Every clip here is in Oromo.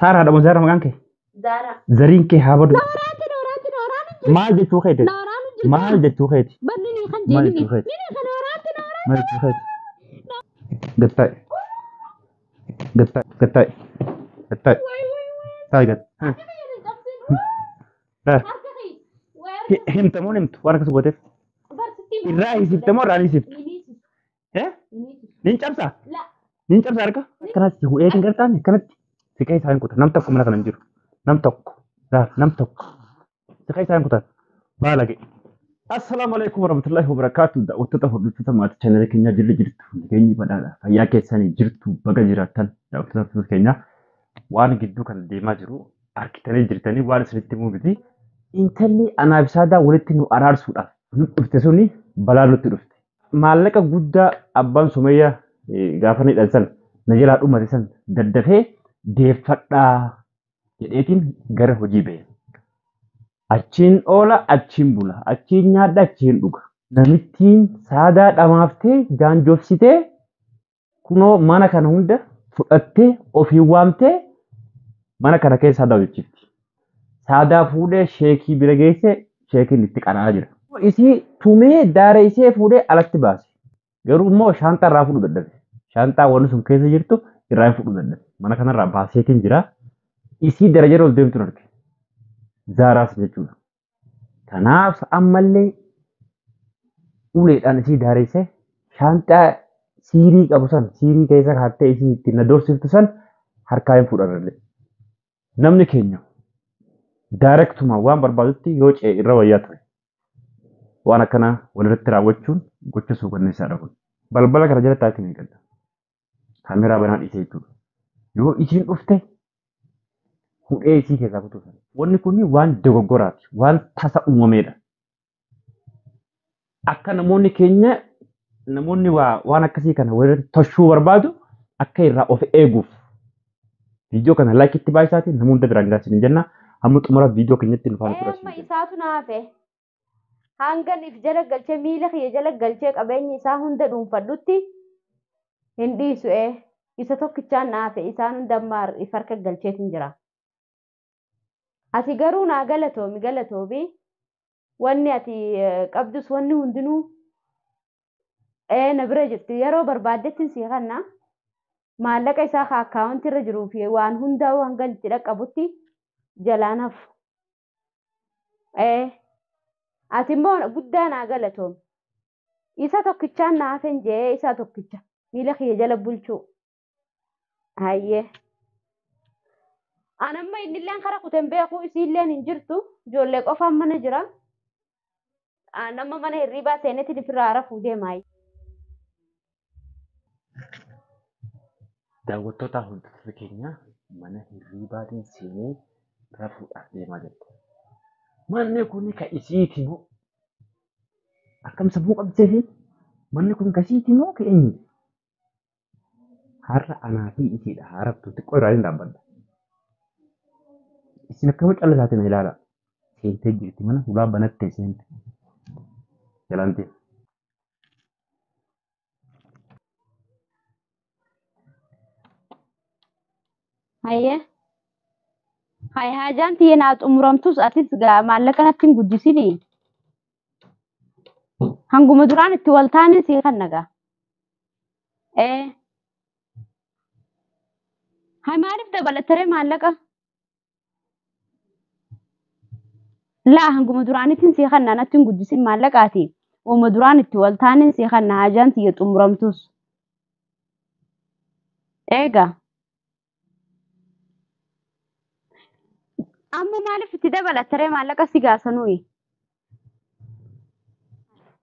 Sara ada Zara makan ke? Zara. Zarin ke habadu. Nooraan. Maal jechuu keeti? Nooraan. Maal jechuu keeti? Banni ni kan Maal jeeni. jechuu keeti? Ni kan nooraan. Maal jechuu keeti? Gattai. Gattai. Gattai. Gattai. Taai gat. Himtamoo himtu waan akkas gooteef. Irraa hiisiftamoo irraa hiisiftu? Nin cabsaa? Nin cabsaa harka? Kanatti bu'ee kan gartaane kanatti siqee isaan kutan nam tokko mana kana hin jiru. Nam tokko. Nam tokko. Siqee isaan kutan. Baalage. Assalaamu alaikum warahmatullahi wabarakatuh. Daawwattoota hordoftoota maatii chaanalii keenyaa jilli jirtu. Nageenyi badhaadha. Fayyaa keessanii jirtu baga jiraattan daawwattoota keenyaa waan gidduu kan deemaa jiru harkitanii jirtanii waan isinitti himuu miti. Intalli anaaf isaadaa walitti nu araarsuudhaaf nu dhufte suni balaa nutti dhufte. Maallaqa guddaa abbaan Sumayyaa gaafa ni dhalsan na jalaa dhumate san daddafee deeffadhaa jedheetiin gara hojii ba'e. Achiin oola achiin bula achiin nyaadha achiin dhuga. Namittiin saadaa dhamaaftee jaanjofsitee kunoo mana kana hunda fudhattee ofii waamtee mana kana keessa daawwachiifti. Saadaa fuudhee sheekii bira geesse sheekiin itti qana'aa jira. Isii tumee daara ishee fuudhee alatti baase. Garuu immoo shaantaa irraa fuudhu dadhabe. Shaantaa wanti sun keessa jirtu irraa fuudhu dadhabe. Mana kanarraa baaseetiin jira. Isii daraja ol deemtu arge. Zaaraas jechuudha. Kanaaf ammallee uleedhaan isii daaressee shaantaa siirii qabu san siirii keessa kaattee isii ittiin na doorsiftu san harkaa hin fuudhanillee. Namni keenya daarektuma waan barbaadutti yoo ce'e irra wayyaa ture. Waan akkana walirratti raawwachuun gocha suukanneessaadha kun. Balbala kana jalatti akka hin gadda. Kaameeraa banaa dhiisee jechuudha. Yoo isiin dhufte hudhee isii keessaa kutuusan. Wanni kun waan dogoggoraati. Waan tasa uumameedha. Akka namoonni keenya namoonni waan akkasii kana walirratti toshuu barbaadu akka irraa of eeguuf. Viidiyoo kana laayikitti baay'isaatiin namoota biraan gaasiin jenna. Hamma xumura viidiyoo keenyatti nu faana tura. Isaatu naafe. Hangan if jala galchee miila kiyya jala galchee qabeenya isaa hunda dhuunfadhutti hin dhiisu isa tokkichaan naafe isaan hunda maar if harka galcheetiin jira. Ati garuu naa galatoomi wanni ati qabdus wanni hundinuu na bira jirti yeroo barbaadettiin sii kanna maallaqa isaa akkaawuntii irra jiruu fi waan hundaa hanga itti dhaqqabutti jalaan hafu. Ati immoo guddaa naa galatoomi. Isa tokkichaan naafen jee isa tokkicha miila kiyya jala bulchuu. Hayyee. Anamma innilleen kara kuten beeku isiilleen hin jirtu ijoollee qofaan mana jira. Nama mana hirriibaa seenetti ifirraa rafuu deemaa. Daawwattoota hordoftoota keenyaa mana hirriibaatiin seenee rafuudhaaf deemaa jirti. Manni kun kan isiiti moo akkam sammuu qabdee manni kun kan isiiti moo kan eenyu? Har'a anaa fi isiidha haarabtu xiqqoo irraa hin dhaabbadha. Isin akkama calla isaati na ilaala. Seentee jirti mana ulaa banattee seente. Jalaan ta'e. Hayyee. Hajaan tiyya naa xumuramtus atis maallaqa natti hin guddisini. Hanguma duraan itti wal taane sii kan nagaa. Maaliif dabalattaree maallaqa? Laa hanguma duraanitiin sii kan natti hin guddisin maallaqaati. Uma duraan itti wal taane sii kan hajaan tiyya xumuramtus. Eegaa. Amma maaliif itti dabalattaree maallaqa si gaasanuu?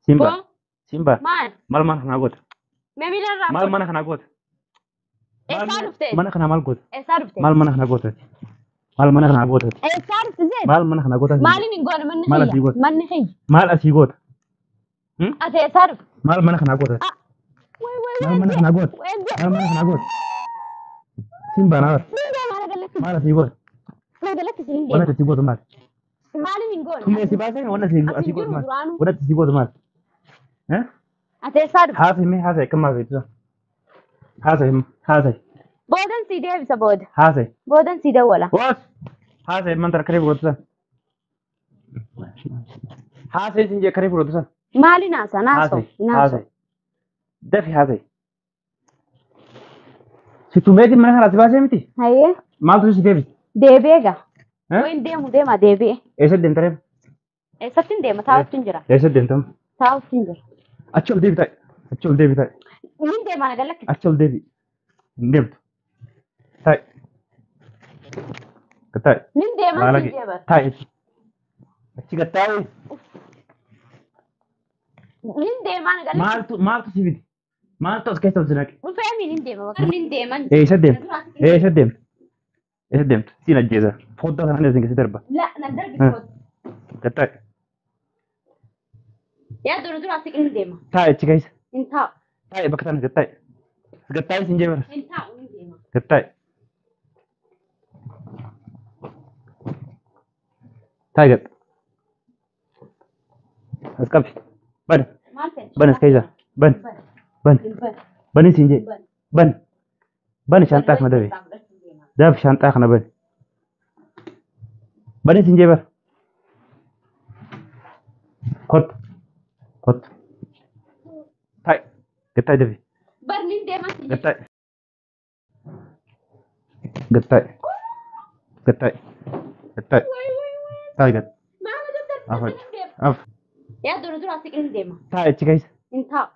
Simba. Maal mana kanaa goota? Meemilarraa. Maal mana kanaa goota? Eessaa dhufte? Mana kanaa maal goota? Eessaa dhufte? Maal mana kanaa goota? Maal mana kanaa goota? Eessaa dhufte zee? Maal mana kanaa goota? Maaliin hin goone manni Maal asii kiyya? goota? Manni kiyya. Maal asii goota? Ati eessaa dhufte? Maal mana kanaa goota? Maal mana kanaa goota? Maal mana kanaa goota? Simba naa maal asii goota? Wanti asii goota maal? Maaliin hin goone? Tumee si baasee wanti asii goota maal? Wanti asii goota maal? Ati eessaa dhufte? Haasa'e akkam haasa'e ibsa? Haasa'e. Boodan si deebisa booda. Haasa'e. Boodan si dawwala. Woos. Haasa'e man tarkaree fudhatu san. Haasa'e siin jee karee fudhatu san. Maali naasa naasoo? Haasa'e. Haasa'e. Dafi haasa'e. Si tumeetiin mana kanaatti baasee miti? Hayyee. Maaltu si deebise? Deebi'ee gaa. Wayin deemu deema deebi'ee. Eessa deemta reefu? Eessatti hin deema taa'utti hin jira. Eessa deemtamu? Taa'utti hin jira. Achi ol deebi taa'e. Achi ol deebi taa'e. Hin deema na galakkisa. Achi ol deebi. Hin deemtu. Taa'e. Gattaa'e. Nin deema Maala si gee. deeba. Taa'e achi. Achi gattaa'e. Nin deema na galakkisa. Maaltu si fidi? Maaltu as keessa ol si naqe? Dhufee mi nin deema bakka nin deeman. Eessa deemta? Eessa deemta? Eessa deemta? Siin ajjeesa. Foddoo kanaan eessa keessa darba? La nan darbisa. Gattaa'e. Yaa dura dura asiin hin deema. Taa'e achi keessa. Hin taa'u. Taa'e bakka sana gattaa'e. Gattaa'e siin jee bara. Hin taa'u hin deema. Gattaa'e. Taa'e gatta. As qabi. Bani. Maal ta'e? Bani as keessa. Bani. Bani. Bani siin jee. Bani. Bani shanxaa kana dabe. Daaf shanxaa kana bani. Bani siin jee bara. Kottu. Kottu. Taa'e. Gattaa'e dabe. Bar nin deema si. Gattaa'e. Gattaa'e. Gattaa'e. Gattaa'e. Taa'e gatta. Maala daddarba Afan. hin deema. Af. Yaa dura dura asiin hin deema. Taa'e achi keessa. Hin taa'u.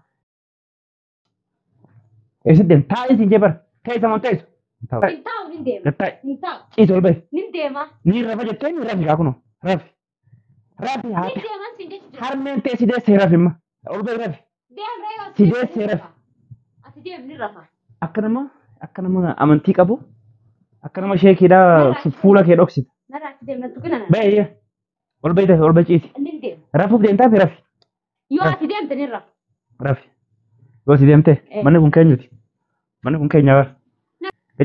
Eessa deemta? Taa'e siin jee bara. Keessa moo teessu? Taa'e. Hin taa'u hin deema. Gattaa'e. Hin taa'u. Ciisi ol bahi. Nin deema. Ni rafa jettee ni rafi kaa kunoo. Rafi. Rafi Nin haati. deema si jechuudha. Harmeen ta'e si deessee rafi imma. Ol bahi rafi. Deem reewa. Si deessee rafi. Ati deem ni rafa. Akka nama amantii qabu. Akka nama sheekiidhaa fuula kee dhoksita. Narraa ati deem nattu gina na. Bahee ol bahi tafe ol bahi ciisi. Nin deema. Rafuuf deemtaa fi rafi. Yoo ati deemte ni rafa. Rafi. Yoo si deemte manni kun keenyuti. Manni kun keenya bara.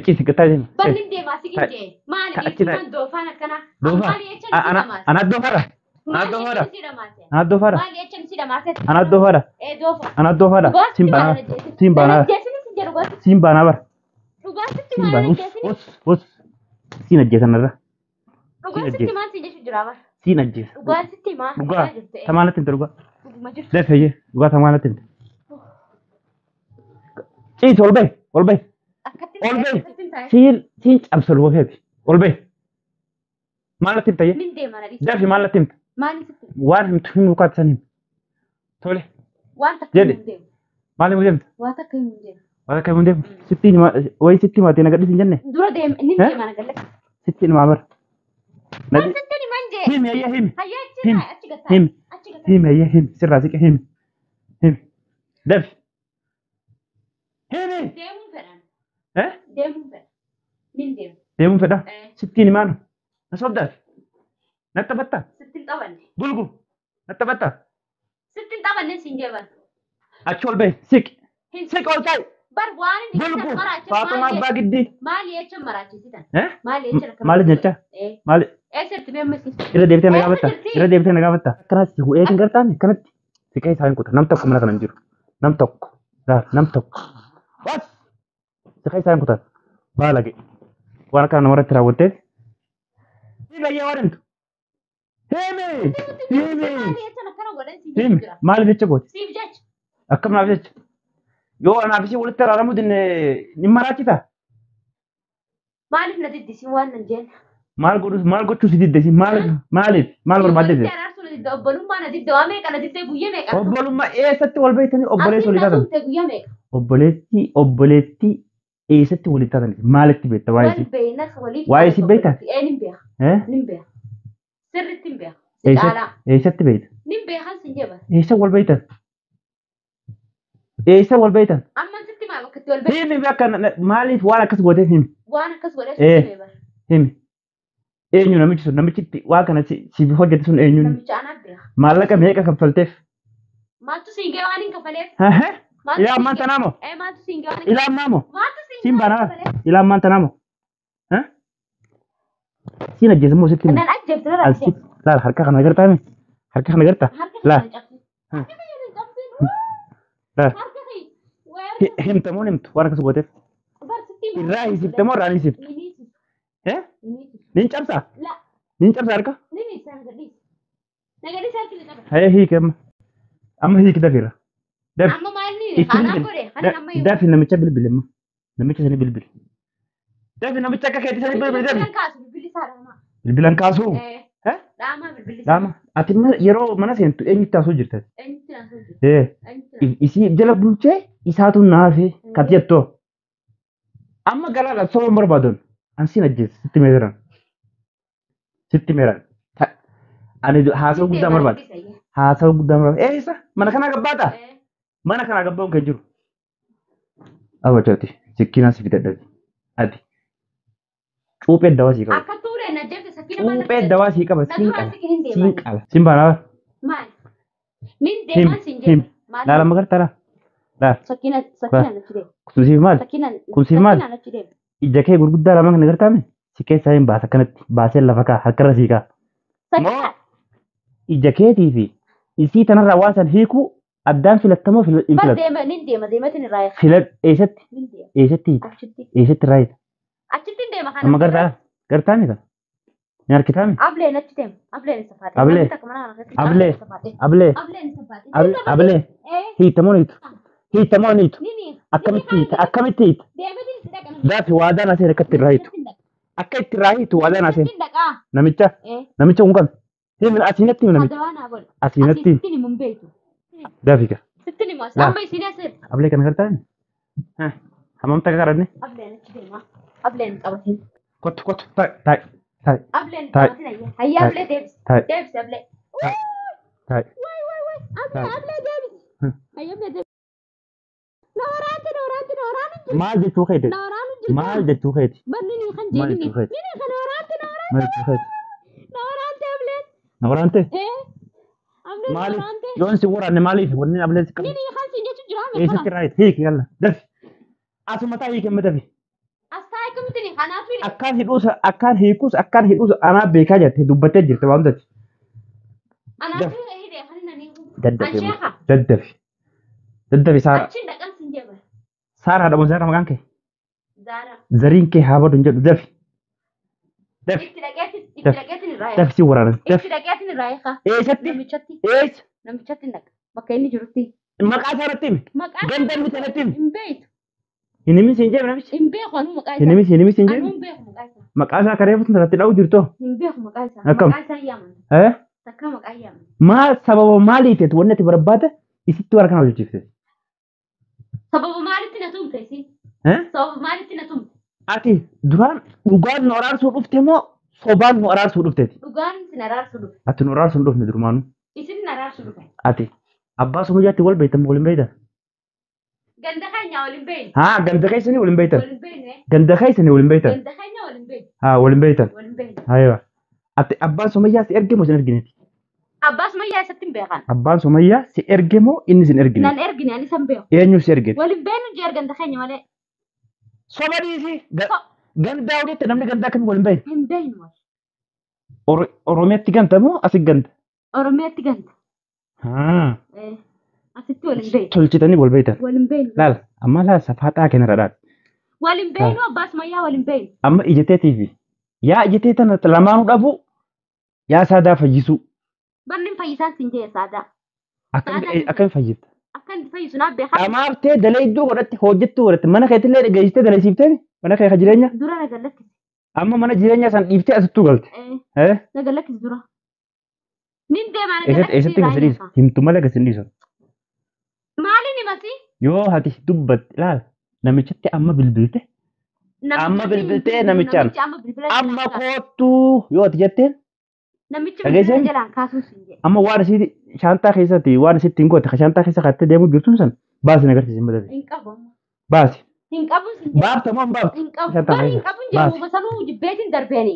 Ciisi gattaa deema. Bar nin deema si ginjee. Maali dhiisumaan doofaan akkanaa. Maali jechaan si dhamaase. Anaat doofaadha. Anaat Maali doofaadha. jechaan si dhamaase. Anaat doofaadha. Maali jechaan si dhamaase. Anaat doofaadha. Doofa. Anaat doofaadha. Siin baanaa. Siin baanaa. Jeesini si jedhu gooti. Siin baanaa bara. Dhugaatitti Siin maali baanaa. jeesini. Us. Siin ajjeesan irra. Dhugaatitti maal si jechu jira bara. Siin ajjeesa. Dhugaatitti maal. Dhugaa. Tamaanatti himte dhugaa. Dhuguma jirtu. Deefeyyee dhugaa tamaanatti himte. Ciisi ol bahi. Ol bahi. Akkatti Ol bahi. taa'e. Siin cabsa luba keeti. Ol bahi. Maal natti himta Nin deema na dhiisu. Deefi maal natti himta? Maali sitti. Waan himtu himuu kaatisan hima. Tole. Waan takka Jedhi. hin deemu. Maal himuu deemta? Waan takka hin deemu. Waan akka himuu deemta? Wayii sitti himaatee na gadhiisi hin jenne? Dura deem nin deema na galle. Sitti himaa bara. Waan sitti ni manje. Himi ayya himi. Hayyaa achi Himi. taa'e achi gataa. Himi. Achi gataa. Himi ayya himi. Sirraa siqe himi. Himi. Deefi. Himi. Deemuun fedhan. Eh? Deemuun fedhan. Nin deemu. Deemuun fedha? Eh. Sittiin himaanu. Na sobdaati. Natti taphattaa? Sittin qabanne. Gulgul. Natti taphattaa? Sittin qabanne siin jeeban. Achi ol bahi. Siqi. Hin Siqi ol ta'i. bar waan inni Gulgul. maraachisa Faatumaa abbaa giddii. maali jecha maraachisitan. Eh? Maali jecha akkana. Maali jecha? Maali? Eessatti beemmisi. Irra deebitee na gaafatta. Irra deebitee na gaafatta. Akkanatti bu'ee hin gartaane akkanatti siqee isaa hin kuta. Nam tokko mana kana hin jiru. Nam tokko. Nam tokko. Bas. Siqee isaa hin kutan. Baalage. Waan akka namarratti raawwatteef. Himi ayyaa waan himtu. Himi. Himi. Maali jecha akkana godhan siin Himi. jira. Maali jecha gooti? Siif jecha. Akkam naaf jecha. Yoo anaaf ishee walitti araaramu ni maraachisa. Maaliif na diddisi waan nan jeen. Maal gochuu si diddesi? Maaliif? Maal barbaaddeeti? Obbolummaa na didda waa meeqa na diddee guyyaa meeqa. Obbolummaa eessatti wal beektanii obboleessa walii taatan? Guyyaa meeqa. Obboleetti eessatti walii taatan? Maalitti beekta waa'ee isii? Beeynas waliif. Waa'ee isii beektaa? Nin beeka. Nin beeka. Sirriitti hin beeka. Eessatti beekta? Nin beekan sin jeba. Eessa wal beektan? Eessa wal beektan? Amma sitti maal bakkatti wal beektan? Himi akka maaliif waan akkas gooteef himi? Waan akkas godheef sitti beekan. Himi. Eenyu namichi sun namichi waa kana si hojjete sun eenyu? Namicha anaaf beeka. Maallaqa meeqa kaffalteef? Maaltu siin ga'e waan hin kaffaleef? Ilaa ammaan tanaa moo? Maaltu siin ga'e waan hin Ilaa ammaa moo? Maaltu siin Siin baanaa? Ilaa ammaan tanaa moo? Siin ajjeesa moo sitti? Nan ajjeeftu dara ajjeef. Laal harka kana agartaa mi? Harka kana agartaa? Laal. Laal. Himta moo himtu waan akkas gooteef? Irraa hiisifte moo irraa hiisifte? Nin cabsaa? Nin cabsaa harka? Hayya hiiki amma. Amma hiiki dafirra. Dafi namicha bilbili amma. Namicha sani bilbili. Dafi namicha akka keetti sani bilbili dafi. Bilbilan kaasuu? Dhaama. Ati yeroo mana seentu eenyutti haasoo jirta? Isii jala bulchee isaatu naafe kat jettoo. Amma galaadha soba barbaadan. Ansiin ajjeessa sitti meeran. Sitti meeran. Ani haasoo guddaa barbaada. Haasoo guddaa barbaada. Eessa? Mana kanaa gabbaata? Mana kanaa gabbaa'uun kan jiru. Abajati sikkiinaa si fidadhati. Ati. Cuuphee dawaa sii qaba. Cuuphee dawaa sii qaba. Siin qala. Siin qala. Siin baanaa. Him. Laala magartara. Laala. Kumsiif maal? Kumsiif maal? Ija kee gurguddaa lama kan agartaame si keessaa hin baasa akkanatti baasee lafa kaa harkarra sii kaa. Moo ija keetii fi isii tanarraa waan san hiikuu addaan filattamoo hin filattu. Nin deematin irraa eega. Filat eessatti? Eessatti? Eessatti irraa eega? Achitti hin deema kana. Amma gartaame kana? Ni harkitaame? Ableen achi deema. Ableen isa faate. Ablee. Ablee. Ablee. Hiitamoo niitu. Hiitamoo niitu. Akkamitti hiita? Akkamitti hiita? Daafi waadaan aseen akkatti irraa hiitu. Akka itti irraa hiitu waadaan aseen. Namicha. Namicha kun kami? Himin asiinatti himi namicha. Asiinatti. Daafi ka. Amma isin asir. Ablee kana gartaame? Hammamta qaradne? Ableen achi deema. Ableen qabatin. Kottu kottu taa'e. Taa'e. Ableen qabatin. Hayya ablee deebis. Deebis ablee. Taa'e. Ablee deebis. Hayya ablee deebis. Maal jechuu keeti? Maal jechuu keeti? Maal jechuu keeti? Maal jechuu keeti? Na waraante? Maaliif? Yoon si waraanne maaliif? Wanni ableen si qabu? Eessatti irraa hiiki yalla dafi. Asuma taa hiiki amma dafi. Akkaan hiikus akkaan hidhuus anaa beekaa jirti dubbattee jirti waan tati. Daddafi. Daddafi. Daddafi saara. Saara haadha boonsaa maqaan kee? Zariin kee haa badu hin jedhu dafi. Dafi. Dafi si waraanan. Dafi. Eessatti? Eessa? Namichatti naqa. Bakka inni jirutti. Maqaa isaa irratti himi? Ganda inni sanatti himi? Hin beektu. Hin himis hin jedhu namichi? Hin beeku anuu maqaa isaa. Hin himis hin jedhu? Anuu hin beeku maqaa isaa. Maqaa isaa kareefu irratti dha'u jirtoo? Hin beeku maqaa isaa. Akkam? Maqaa isaa yaaman. Takka maqaa yaaman. Maal sababa maaliitiif wanni ati barbaada isitti warra kana hojjechiifte? Sababa maalitti na tumte si? Sababa maalitti na tumte? Ati duraan dhugaan nu araarsuu dhufte moo sobaan nu araarsuu dhufteeti? Dhugaan isin araarsuu dhufte. Ati nu araarsuu hin dhufne durumaanu. Isin araarsuu dhufte. Ati abbaa sumuyyaatti wal beektan waliin beektan? Ganda keenya waliin beekne. Haa ganda keessanii waliin beektan? Waliin beekne. Ganda keessanii waliin beektan? Ganda keenya waliin beekne. Haa waliin beektan? Waliin beekne. Haaywa. Ati abbaan sumuyyaa si erge moo sin ergineeti? Abbaan sumuyyaa isatti hin beekan. Abbaan sumuyyaa si erge moo inni sin ergine? Nan ergine ani san beeku. Eenyu si ergite? Waliin beeknu jeer ganda keenya malee. Soba dhiisi. Gandaa walitti namni gandaa kamii waliin beekne? Hin beeknu. Oromiyaatti ganta moo asi ganta? Oromiyaatti ganta. Haa. Asitti waliin beeknu. Tolchitanii wal beektan? Waliin beeknu. Laala amma laala safaaxaa kenna dhadhaadha. Waliin beeknu abbaa sumuyyaa waliin beeknu. Amma ijeteetii fi yaa ijetee tana lamaanuu dhabu yaa saadaa fayyisuu. Banni fayyisaan siin jee saadaa. Akkam fayyifta? Akkan fayyisu naaf beekaa. Dhamaartee dalee iddoo godhatte hojjettuu godhatte mana keetillee dhageessitee daleessiftee mana kee jireenya. Dura na gallakkisi. Amma mana jireenyaa san dhiiftee asittuu galte. Na gallakkisi dura. Nin deemaa na gallakkisi. Eessatti gasi dhiisa? Himtu malee gasi dhiisa. Maali ni masi? Yoo ati dubbatte ilaala namichatti amma bilbilte. Amma bilbiltee namichaan. Amma koottuu yoo ati jetteen. Namichi bilbila jalaan kaasuu siin jedhe. Amma waan isii shaantaa keessatti waan isitti hin goote shaantaa keessa kattee deemuu jirtuun san baasi nagarsiisi hin badale. Hin qabu. Baasi. Hin qabu siin jedhe. Baafta moo hin baafta? Hin qabu. Bari hin qabu hin jedhu sanuu jibbeetiin darbeeni.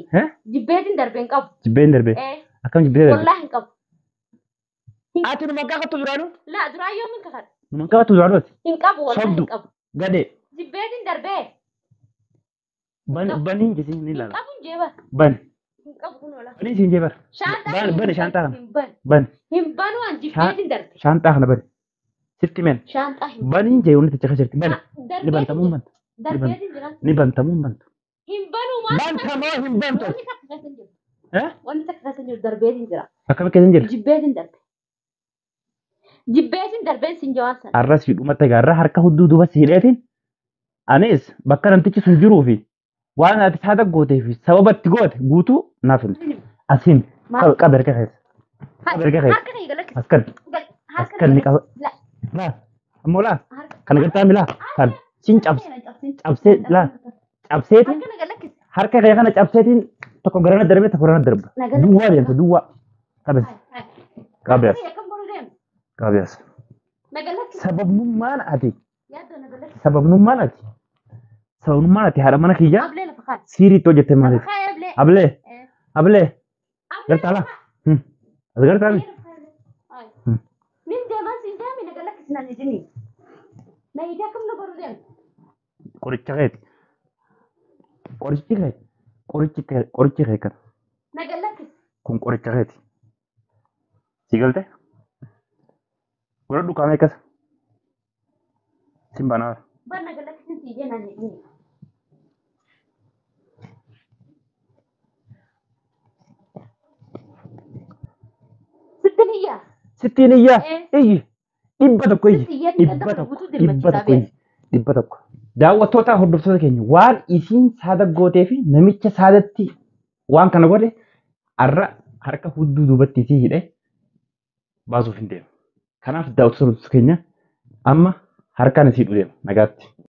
Jibbeetiin darbeen qabu. Jibbeen darbee. Akkam jibbee darbee? Wallaahi hin qabu. Ati nu maqaa kattu duraanuu? Laa duraa yoo min kakadha. Nu maqaa kattu duraanuu? Hin qabu wallaahi hin qabu. Gadee. Jibbeetiin darbee. Baniin jisiin ni ilaala. Hin qabu hin jeeba. Bani. Hin qabu kun wala. Bani siin jeebar. Bani shaantaa kana. Bani. Hin banu an jibbeetiin darbe. Shaantaa kana bani. Sitti men. Shaantaa hin. Baniin jee wanti ticha jirti. Bani. Ni banta mun banta. Darbeetiin jira. Ni bantamuu hin bantu. Hin banuu maal? Bantamoo hin bantu. Wanti takka keessa hin jiru. Eh? Wanti takka keessa hin jiru darbeetiin jira. Akkam keessa jira? Jibbeetiin darbe. Jibbeetiin darbeen sin jawaabsan. Arras hidhumatti gaarraa harka hudduu duuba siidheetiin anis bakka namtichi sun jiruu fi waan ati saada gootee fi sababa itti goote guutuu naaf himte. Asiin qaba erga keessa. Qaba erga keessa. Harka kee galatti. Askan. Askan ni qaba. Laa. Ammoo laa. Kana gartaa milaa. Kan siin cabsee laa. Cabseetiin harka kee kana cabseetiin tokko garana darbee tokko garana darba. Duwwaa deemte duwwaa. Qabes. Qabees. Qabees. Sababnummaan ati. Sababnummaan ati. Sababnummaan ati haadha mana kiyyaa siiriitti hojjette maaliif? Ablee. Ablee. Gartaa laa. As gartaa mi? Min deemaa siin deemi naga lakkisnaan ijini. Na ijaa kam na godhu deemu. Qoricha keeti. Qorichi kee. Qorichi kee kan. Naga lakkis. Kun qoricha keeti. Si galte? Godhadhu qaamee akkasa. Sin banaa. Ban naga lakkisin si ijee naan ijini. Sittin iyyaa. Sittiin iyyaa. Iyyi. Dhibba tokko iyyi. Dhibba tokko. Dhibba tokko iyyi. Dhibba tokko. Daawwattoota hordoftoota keenya waan isiin saada gootee fi namicha saadatti waan kana godhe har'a harka hudduu duubatti isii hidhee baasuuf hin deemu. Kanaaf daawwattoota keenya amma harkaan isii dhudeema nagaatti.